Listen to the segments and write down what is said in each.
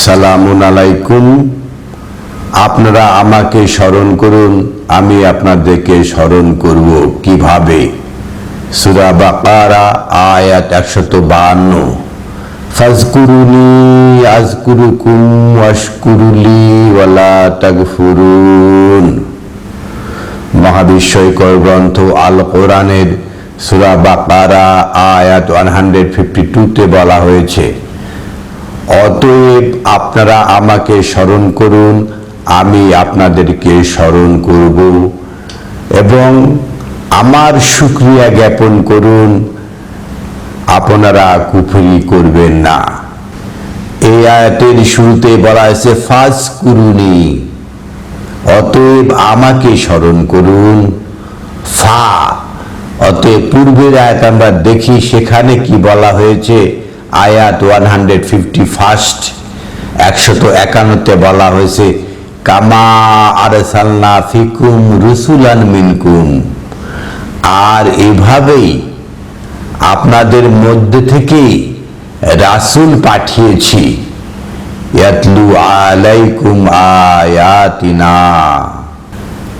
সালামুন আলাইকুম। আপনারা আমাকে স্মরণ করুন, আমি আপনাদেরকে স্মরণ করব কিভাবে। সূরা বাকারা আয়াত 152। ফাজকুরুনি আযকুরুকুম ওয়াশকুরুলি ওয়ালা তাগফুরুন। মহাবিস্ময়কর গ্রন্থ আল কোরআনের সূরা বাকারা আয়াত 152-তে বলা হয়েছে, অতএব আপনারা আমাকে স্মরণ করুন, আমি আপনাদেরকে স্মরণ করব, এবং আমার শুকরিয়া জ্ঞাপন করুন, আপনারা কুফরি করবেন না। এই আয়াতের শুরুতে বলা হয়েছে ফাজকুরুনি, অতএব আমাকে স্মরণ করুন। অতএব পূর্বের আয়াত আমরা দেখি, সেখানে কি বলা হয়েছে। আয়াত 151 বলা হয়েছে, কামা আরসালনা ফিকুম রুসুলান মিনকুম। আর এভাবেই আপনাদের মধ্যে থেকে রাসূল পাঠিয়েছি, ইয়াতলু আলাইকুম আয়াতিনা,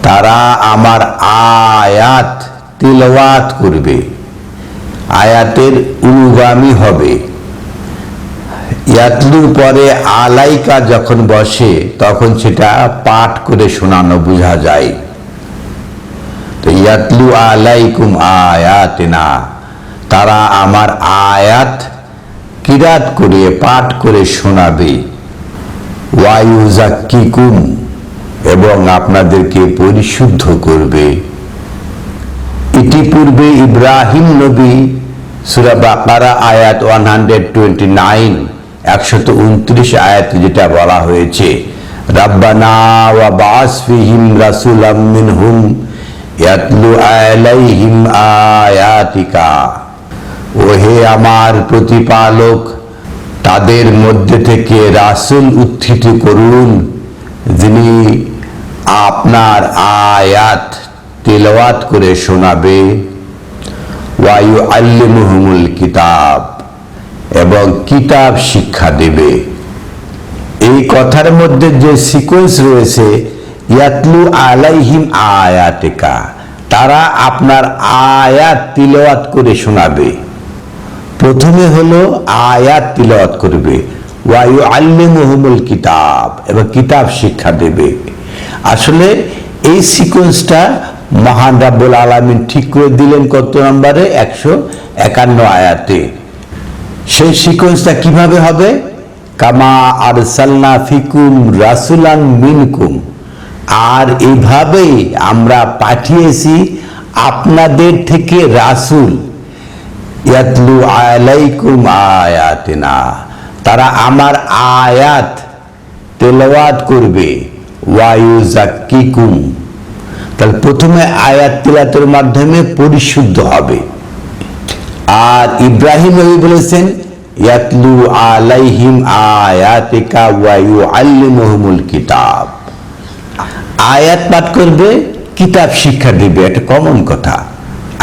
তারা আমার আয়াত তিলাওয়াত করবে, আয়াতের অনুগামী হবে। ইয়াতলুর পরে আলাইকা যখন বসে তখন সেটা পাঠ করে শোনানো বোঝা যায়। তো ইয়াতলু আলাইকুম আয়াতিনা, তারা আমার আয়াত কিরাত করে পাঠ করে শোনাবে। ওয়ায়ুজাক্কিকুম, এবং আপনাদেরকে পরিশুদ্ধ করবে। ইতিপূর্বে ইব্রাহিম নবী সূরা বাকারা আয়াত 129 আয়াতে যেটা বলা হয়েছে, রাব্বানা ওয়া বা'আস ফীহিম রাসূলাম মিনহুম ইয়াতলু আলাইহিম আয়াতিকা, ওহে আমার প্রতিপালক, তাদের মধ্যে থেকে রাসূল উত্থিত করুন, যিনি আপনার আয়াত তিলাওয়াত করে শোনাবে। ওয়া ইউআল্লিমুহুমুল কিতাব, এবং কিতাব শিক্ষা দেবে। এই কথার মধ্যে যে সিকোয়েন্স রয়েছে, ইয়াতলু আলাইহিম আয়াতিকা, তারা আপনার আয়াত তিলাওয়াত করে শোনাবে। প্রথমে হলো আয়াত তিলাওয়াত করবে, ওয়া ইউআল্লিমুহুমুল কিতাব, এবং কিতাব শিক্ষা দেবে। আসলে এই সিকোয়েন্সটা মহান রাব্বুল আলামিন ঠিক করে দিলেন কত নম্বরে? 151 আয়াতে। সেই সিকোয়েন্সটা কিভাবে হবে? কামা আরসালনা ফিকুম রাসূলান মিনকুম, আর এইভাবেই আমরা পাঠিয়েছি আপনাদের থেকে রাসূল, ইয়াতলু আলাইকুম আয়াতিনা, তারা আমার আয়াত তেলাওয়াত করবে। ওয়ায়ুজাক্কিকুম, তাহলে প্রথমে আয়াত তিলাওয়াতের মাধ্যমে পরিশুদ্ধ হবে। আর ইব্রাহিম নবী বলেছেন, ইয়াতলু আলাইহিম আয়াতিকা ওয়া ইউআল্লিমুহুমুল কিতাব, আয়াত পাঠ করবে, কিতাব শিক্ষা দেবে। এটা কমন কথা,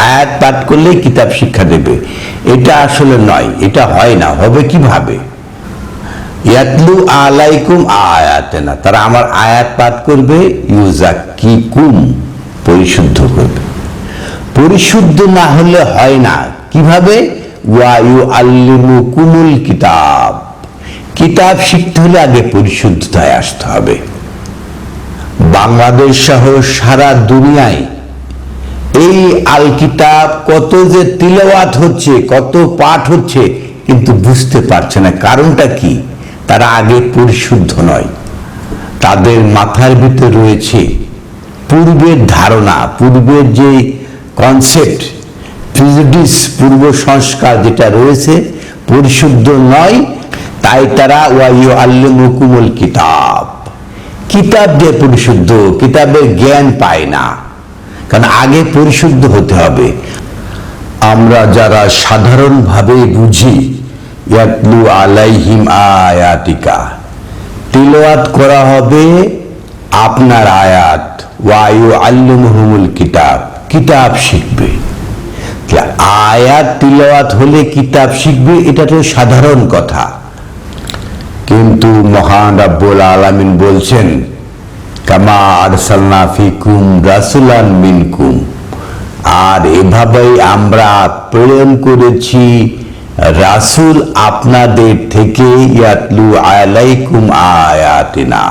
আয়াত পাঠ করলে কিতাব শিক্ষা দেবে, এটা আসলে নয়, এটা হয় না। হবে কিভাবে? ইয়াতলু আলাইকুম আয়াতিনা, তারা আমার আয়াত পাঠ করবে, ইউজাক্কিকুম, পরিশুদ্ধ করবে। পরিশুদ্ধ না হলে হয় না। কিভাবে? ওয়া ইউআল্লিমুকুমুল কিতাব, কিতাব শিখতে হলে আগে পরিশুদ্ধতায় আসতে হবে। বাংলাদেশ সহ সারা দুনিয়ায় এই আল কিতাব কত যে তিলাওয়াত হচ্ছে, কত পাঠ হচ্ছে, কিন্তু বুঝতে পারছে না। কারণটা কি? তারা আগে পরিশুদ্ধ নয়। তাদের মাথার ভিতর রয়েছে পূর্বের ধারণা, পূর্বের যে কনসেপ্ট, প্রিজুডিস, পূর্ব সংস্কার যেটা রয়েছে, পরিশুদ্ধ নয়। তাই তারা ওয়া ইউআল্লিমুকুমুল কিতাব, কিতাব দিয়ে পরিশুদ্ধ, কিতাবের জ্ঞান পায় না। কারণ আগে পরিশুদ্ধ হতে হবে। আমরা যারা সাধারণভাবে বুঝি, ইয়াতলু আলাইহিম আয়াতিকা, তিলাওয়াত করা হবে আপনার আয়াত, ওয়া ইউআল্লিমুহুমুল কিতাব, কিতাব শিখবে। আয়াত তিলাওয়াত হলে কিতাব শিখবে, এটা তো সাধারণ কথা। কিন্তু মহান রব্বুল আলামিন বলছেন, কামা আরসালনা ফিকুম রাসূলান মিনকুম, আর এভাবেই আমরা প্রেরণ করেছি রাসূল আপনাদের থেকে, ইয়াতলু আলাইকুম আয়াতিনা,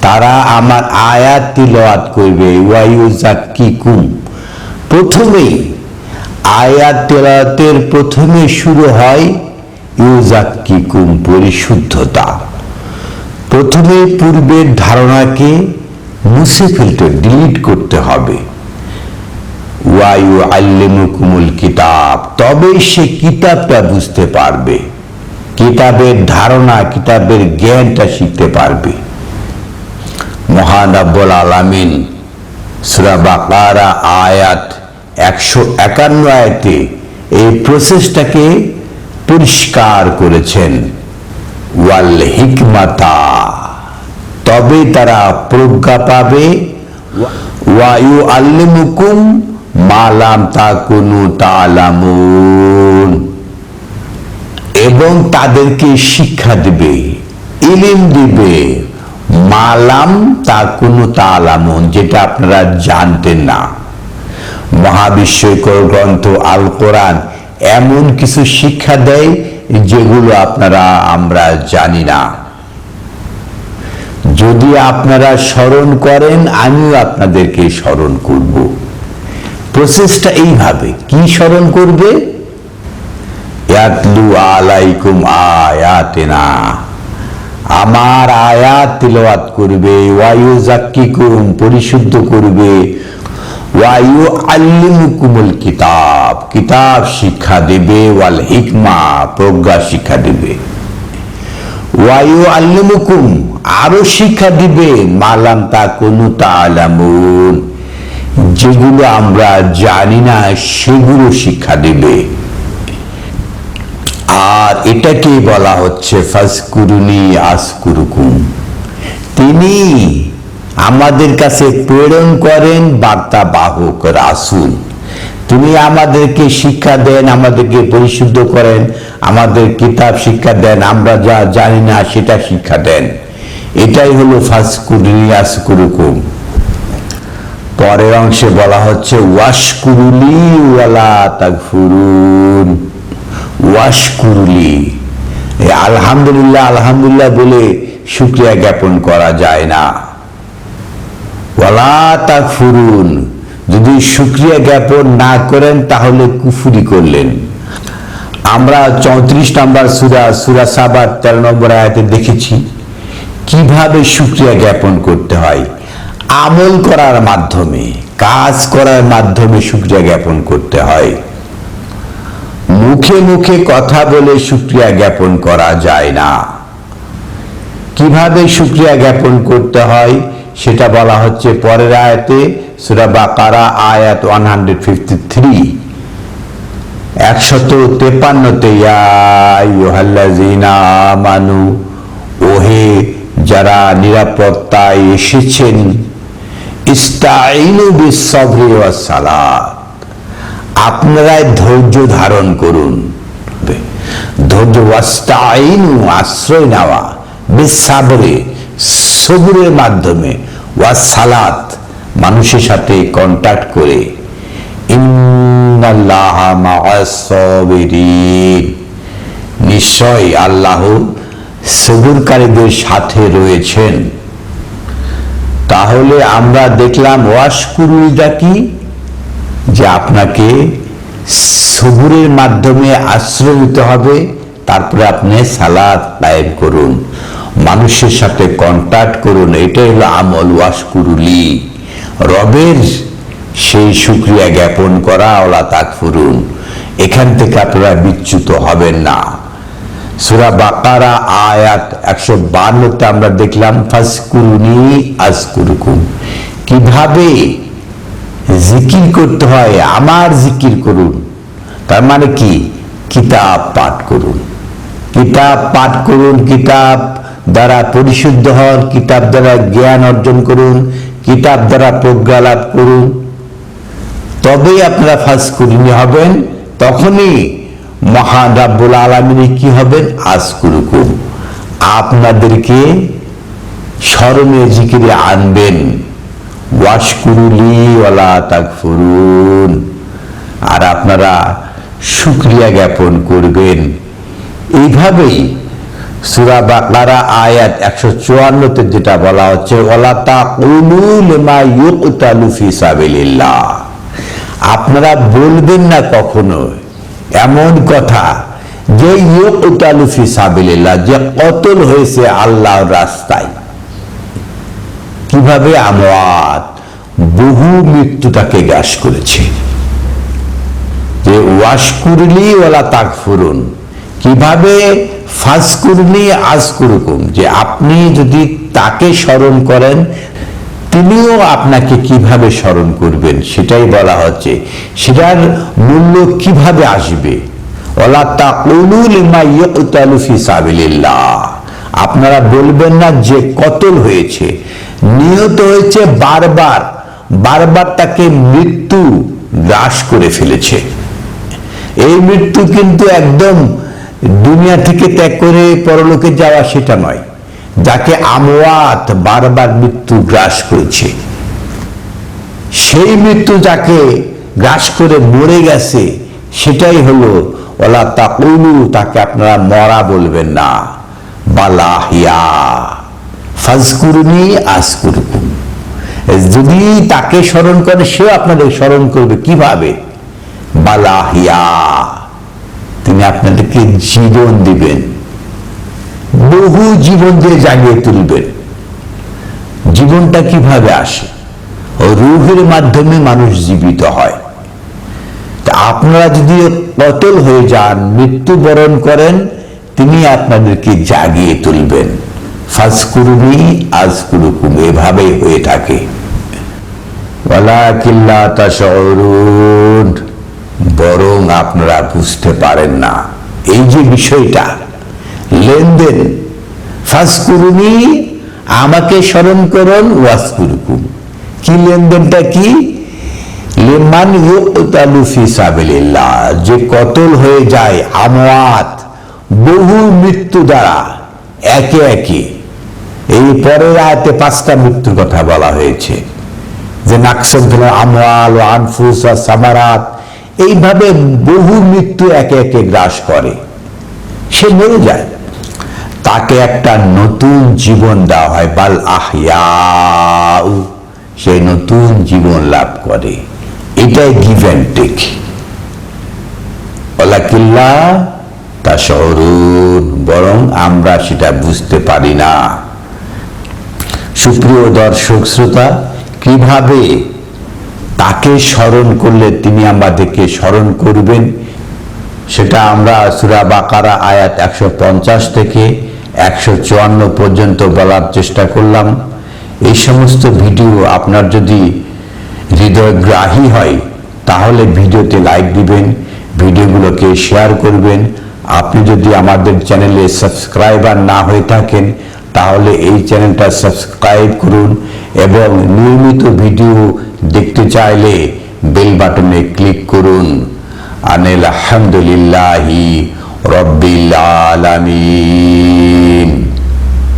তারা আমার আয়াত তিলাওয়াত করবে, ওয়া ইউযাক্কিকুম। প্রথমেই আয়াত তিলাওয়াতের প্রথমে শুরু হয় ইউযাক্কিকুম, পরিশুদ্ধতা। প্রথমে পূর্বের ধারণাকে মুছে ফেলতে, ডিলিট করতে হবে। ওয়া ইউআল্লিমুকুমুল কিতাব, তবেই সে কিতাবটা বুঝতে পারবে, কিতাবের ধারণা, কিতাবের জ্ঞানটা শিখতে পারবে। মহান রব্বুল আলামিন সূরা বাকারা আয়াত 151 আয়াতে এই প্রসেসটাকে পরিষ্কার করেছেন। ওয়াল হিকমাতা, তবে তারা প্রজ্ঞা পাবে। ওয়া ইউআল্লিমুকুম মা লাম তাকুনু তা'লামুন, এবং তাদেরকে শিক্ষা দিবে, ইলম দিবে, মালাম তাকুনু তা'লামুন, যেটা আপনারা জানতেন না। মহাবিশ্বকর গ্রন্থ আল কোরআন এমন কিছু শিক্ষা দেয় যেগুলো আমরা জানি না। যদি আপনারা স্মরণ করেন, আমিও আপনাদেরকে স্মরণ করব। প্রসেসটা এইভাবে। কি স্মরণ করবে? ইয়াতলু আলাইকুম আয়াতিনা, আমার আয়াত তিলাওয়াত করবে। ওয়া ইউযাক্কিকুম, পরিশুদ্ধ করবে। ওয়া ইউআল্লিমুকুমুল কিতাব, কিতাব শিক্ষা দেবে। ওয়াল হিকমা, প্রজ্ঞা শিক্ষা দেবে। ওয়া ইউআল্লিমুকুম, আরো শিক্ষা দিবে, মা লাম তাকুনু তা'লামুন, যেগুলো আমরা জানি না সেগুলো শিক্ষা দিবে। আর এটাকেই বলা হচ্ছে ফাজকুরুনি আযকুরুকুম। তিনি আমাদের কাছে প্রেরণ করেন বার্তা বাহক রাসূল। তিনি আমাদেরকে শিক্ষা দেন, আমাদেরকে পরিশুদ্ধ করেন, আমাদের কিতাব শিক্ষা দেন, আমরা যা জানি না সেটা শিক্ষা দেন। এটাই হলো ফাজকুরুনি আযকুরুকুম। পরের অংশে বলা হচ্ছে ওয়াশকুরুলি ওয়ালা তাকফুরুন। ওয়াশকুরুলি, আলহামদুলিল্লাহ আলহামদুলিল্লাহ বলে শুকরিয়া জ্ঞাপন করা যায় না। ওয়ালা তাকফুরুন, যদি শুকরিয়া জ্ঞাপন না করেন তাহলে কুফরি করলেন। আমরা 34 নম্বর সূরা সাবার 13 নম্বর আয়াতে দেখেছি কিভাবে শুকরিয়া জ্ঞাপন করতে হয়। আমল করার মাধ্যমে, কাজ করার মাধ্যমে শুকরিয়া জ্ঞাপন করতে হয়। মুখে মুখে কথা বলে শুকরিয়া জ্ঞাপন করা যায় না। কিভাবে শুকরিয়া জ্ঞাপন করতে হয় সেটা বলা হচ্ছে পরের আয়াতে, সূরা বাকারা আয়াত 153, 153তে, ইয়া আইয়ুহাল্লাযীনা আমানু, ওহে যারা নিরাপত্তায় এসেছেন, ইস্তাঈনু বিস-সাবরি ওয়াস-সালাত, আপনারাই ধৈর্য ধারণ করুন। ধৈর্য, ওয়াস্তাঈনু, আশ্রয় নেওয়া, বিস-সাবরি, সবুরের মাধ্যমে, ওয়াস-সালাত, মানুষের সাথে কন্টাক্ট করে। ইন্নাল্লাহা মা'আস-সাবিরিন, নিশ্চয় আল্লাহ সবুরকারীদের সাথে রয়েছেন। তাহলে আমরা দেখলাম ওয়াশকুরুটা কি, যে আপনাকে সবুরের মাধ্যমে আশ্রয় নিতে হবে, তারপরে আপনি সালাত কায়েম করুন, মানুষের সাথে কন্টাক্ট করুন। এটাই হলো আমল ওয়াশকুরুলি, রবের সেই শুকরিয়া জ্ঞাপন করা। ওয়ালা তাকফুরুন, এখান থেকে আপনারা বিচ্যুত হবেন না। সূরা বাকারা আয়াত 152তে আমরা দেখলাম ফাজকুরুনি আযকুরুকুম, কিভাবে জিকির করতে হয়। আমার জিকির করুন, তার মানে কি? কিতাব পাঠ করুন, কিতাব পাঠ করুন, কিতাব দ্বারা পরিশুদ্ধ হন, কিতাব দ্বারা জ্ঞান অর্জন করুন, কিতাব দ্বারা প্রজ্ঞা লাভ করুন, তবেই আপনারা ফাজকুরুনি হবেন। তখনই মহান রব্বুল আলামিন কি হবেন? আযকুরুকুম, আপনাদেরকে স্মরণে জিকিরে আনবেন। ওয়াশকুরুলি ওয়ালা তাকফুরুন, আর আপনারা শুকরিয়া জ্ঞাপন করবেন। এইভাবেই সূরা বাকারা আয়াত 154-তে যেটা বলা হচ্ছে, ওয়ালা তাকুলু লিমা ইউকতালু ফি সাবিলিল্লাহ, আপনারা বলবেন না কখনো এমন কথা যে ইউকতালু ফি সাবিলিল্লাহ, যে কতল হয়েছে আল্লাহর রাস্তায়। কিভাবে? আমওয়াত, বহু মৃত্যু তাকে গ্রাস করেছে। যে ওয়াশকুরলি ওয়ালা তাকফুরুন, কিভাবে? ফাজকুরনি আজকুরুকুম, যে আপনি যদি তাকে স্মরণ করেন তিনিও আপনাকে কিভাবে স্মরণ করবেন সেটাই বলা হচ্ছে। সেটার মূল্য কিভাবে আসবে? ওয়ালা তাকুলু লিমা ইউকতালু ফি সাবিলিল্লাহ, আপনারা বলবেন না যে কতল হয়েছে, নিহত হয়েছে, বারবার বারবার তাকে মৃত্যু গ্রাস করে ফেলেছে। এই মৃত্যু কিন্তু একদম দুনিয়া থেকে ত্যাগ করে পরলোকে যাওয়া সেটা নয়, যাকে আমওয়াত, বারবার মৃত্যু গ্রাস করেছে, সেই মৃত্যু যাকে গ্রাস করে মরে গেছে সেটাই হলো ওয়ালা তাকুলু, তাকে আপনারা মরা বলবেন না, বালাহিয়া ফাজকুরনি আজকুরকুম, যদি তাকে স্মরণ করে সেও আপনাদের স্মরণ করবে। কিভাবে? বালাহিয়া, তিনি আপনাদেরকে জীবন দিবেন, বহু জীবন দিয়ে জাগিয়ে তুলবেন। জীবনটা কিভাবে আসে? রূহের মাধ্যমে মানুষ জীবিত হয়। তা আপনারা যদি কতল হয়ে যান, মৃত্যুবরণ করেন, তিনি আপনাদেরকে জাগিয়ে তুলবেন। ফাজকুরুনি আজকুরুকুম, এভাবেই হয়ে থাকে। ওয়ালাকিন লা তাশউরুন, বরং আপনারা বুঝতে পারেন না। এই যে বিষয়টা, লেনদেন, ফাজকুরুনি, আমাকে স্মরণ করুন, ওয়াজকুরুকুম, কি লেনদেনটা? কি? লিমান ইউকতালু ফি সাবিলিল্লাহ, যে কতল হয়ে যায়, আমওয়াত, বহু মৃত্যু দ্বারা একে একে। এই পরের আয়াতে 5টা মৃত্যুর কথা বলা হয়েছে, যে নাকসান ফিল আমওয়াল ওয়া আনফুস ওয়া সামারাত, এইভাবে বহু মৃত্যু একে একে গ্রাস করে, সে মরে যায়, তাকে একটা নতুন জীবন দেওয়া হয়, বাল আহইয়াউ, সে নতুন জীবন লাভ করে। এটাই গিভ অ্যান্ড টেক। ওয়ালাকিন লা তাশউরুন, বরং আমরা সেটা বুঝতে পারি না। সুপ্রিয় দর্শক শ্রোতা, কিভাবে তাকে স্মরণ করলে তিনি আমাদেরকে স্মরণ করবেন সেটা আমরা সূরা বাকারা আয়াত 150 থেকে 154 পর্যন্ত বলার চেষ্টা করলাম। এই সমস্ত ভিডিও আপনার যদি হৃদয়গ্রাহী হয় তাহলে ভিডিওতে লাইক দিবেন, ভিডিওগুলোকে শেয়ার করবেন। আপনি যদি আমাদের চ্যানেলে সাবস্ক্রাইবার না হয়ে থাকেন তাহলে এই চ্যানেলটা সাবস্ক্রাইব করুন, এবং নিয়মিত ভিডিও দেখতে চাইলে বেল বাটনে ক্লিক করুন। আলহামদুলিল্লাহি রাব্বিল আলামিন।